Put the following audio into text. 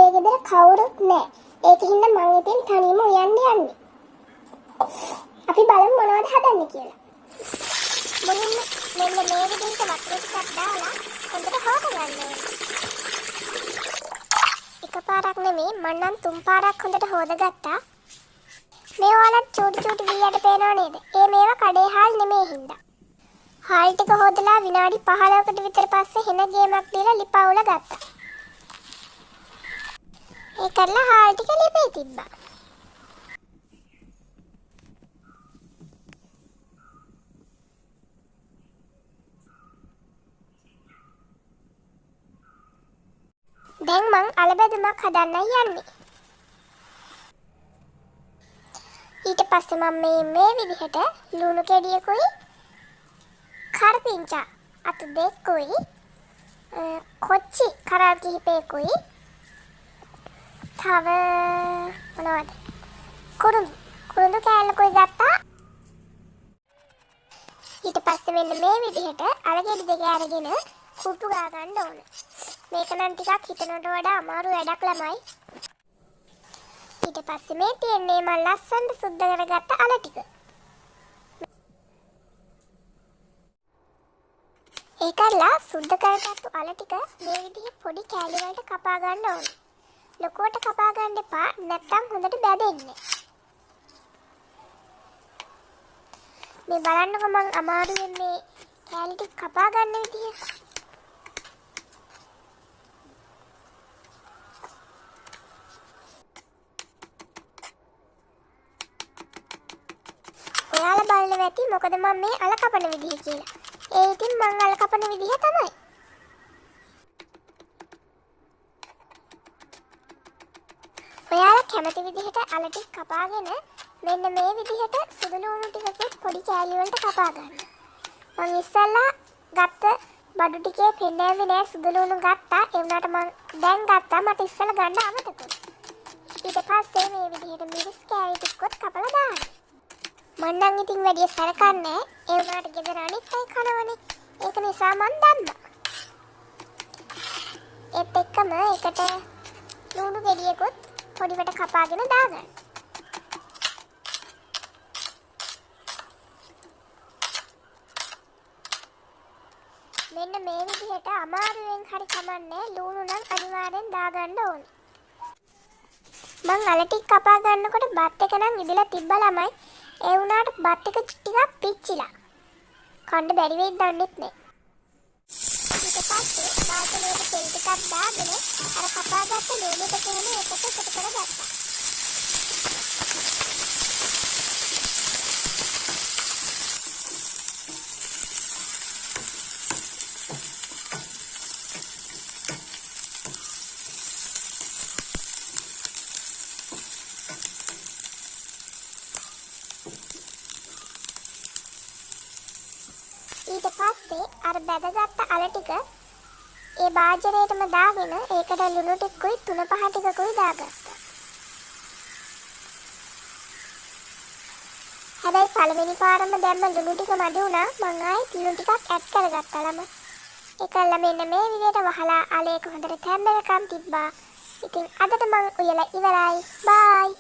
අපේ ගෙදර කවුරුත් නැහැ. ඒකින්ද මං ඉතින් තනියම උයන්න යන්නේ. අපි බලමු මොනවද හදන්නේ කියලා. මුලින්ම මෙන්න මේ විදිහට වතුර ටිකක් දාලා හොඳට හොද ගන්න ඕනේ. එකපාරක් නෙමෙයි මම නම් 3 පාරක් හොඳට හොදගත්තා. මේ ඔයාලට චූටි වීයට පේනව නේද? මේවා කඩේ හාල් නෙමෙයි හින්දා. හාල් ටික හොදලා විනාඩි 15කට විතර පස්සේ හෙන ගේමක් දීලා ලිපවුල ගත්තා. ඒ කරලා හාල් ටික ලිපේ තිබ්බා. දැන් මං අලබැදුමක් හදන්නයි යන්නේ. ඊට පස්සේ මම මේ විදිහට ලුණු කෙඩියකුයි කරපිංචා අතු දෙකකුයි කොච්චි කරල් කිහිපයකුයි තව මොනවද කුරුඳු කෑල්ලකුයි ගත්තා. ඊට පස්සේ මෙන්න මේ විදිහට අලගෙඩි දෙක අරගෙන කුටු ගා ගන්න ඕන. මේක නම් ටිකක් හිතනට වඩා අමාරු වැඩක් ළමයි. ඊට පස්සේ මේ තියන්නේ මම ලස්සනට සුද්ධ කරගත්ත අල ටික. ඒකලා සුද්ධ කරගත්තු අල ටික මේ විදිහේ පොඩි කෑලි වලට කපා ගන්න ඕන. ලොකුවට කපා ගන්න එපා නැත්නම් හොඳට බැදෙන්නේ. මේ බලන්නකො මං අමාරුවෙන් මේ කෑලි ටික කපා ගන්න විදිහ. ඔයාලා බලන්න ඇති මොකද මම මේ අල කපන විදිහ කියලා. ඉතින් මං අල කපන විදිහ තමයි. ඔයාලා කැමති විදිහට අල ටික කපාගෙන මෙන්න මේ විදිහට සුදු ලුණු ටිකකුත් පොඩි කෑලි වලට කපා ගන්න. මං ඉස්සල්ලා ගත්ත බඩු ටිකේ පෙන්නෑවේ නෑ සුදු ලුණු ගත්තා. ඒ වුණාට මං දැන් ගත්තා මට ඉස්සල්ලා ගන්න අමතකුයි. ඊට පස්සේ මේ විදිහට මිරිස් කෑලි ටිකකුත් කපලා දාන්න. මං නම් ඉතින් වැඩි සරකන්නේ ඒ වුණාට ගෙදර අනිත් අය කනවනේ. ඒක නිසා මං දැම්මා. ඒත් එක්කම එකට ලුණු ගෙඩියකුත් පොඩිවට කපාගෙන දාගන්න. මෙන්න මේ විදිහට අමාරුවෙන් හරි කමන්නේ ලුණු නම් අනිවාර්යෙන් දාගන්න ඕනේ. මං අල ටික කපා ගන්නකොට බත් එක නම් ඉදලා තිබ්බා ළමයි. ඒ වුණාට බත් එක ටිකක් පිච්චිලා. කන්න බැරි වෙයිද දන්නෙත් නෑ. ඊට පස්සේ බාතලෙට තෙල් ටිකක් දාගෙන අර කපාගත්ත ලුණු ටික එහෙම එකට එකතු කරගත්තා. ඊට පස්සේ අර බැදගත්ත අල ටික ඒ බාජරේටම දාගෙන ඒකට ලුණු ටිකකුයි 3-5 ටිකකුයි දාගත්තා. හැබැයි පළවෙනි පාරම දැම්ම ලුණු ටික මදි වුණා. මං ආයෙත් ලුණු ටිකක් ඇඩ් කරගත්තා ළම. ඒකල්ලා මෙන්න මේ විදිහට වහලා අලේක හොඳට තැම්බෙනකම් තිබ්බා. ඉතින් අදට මං උයලා ඉවරයි. බායි.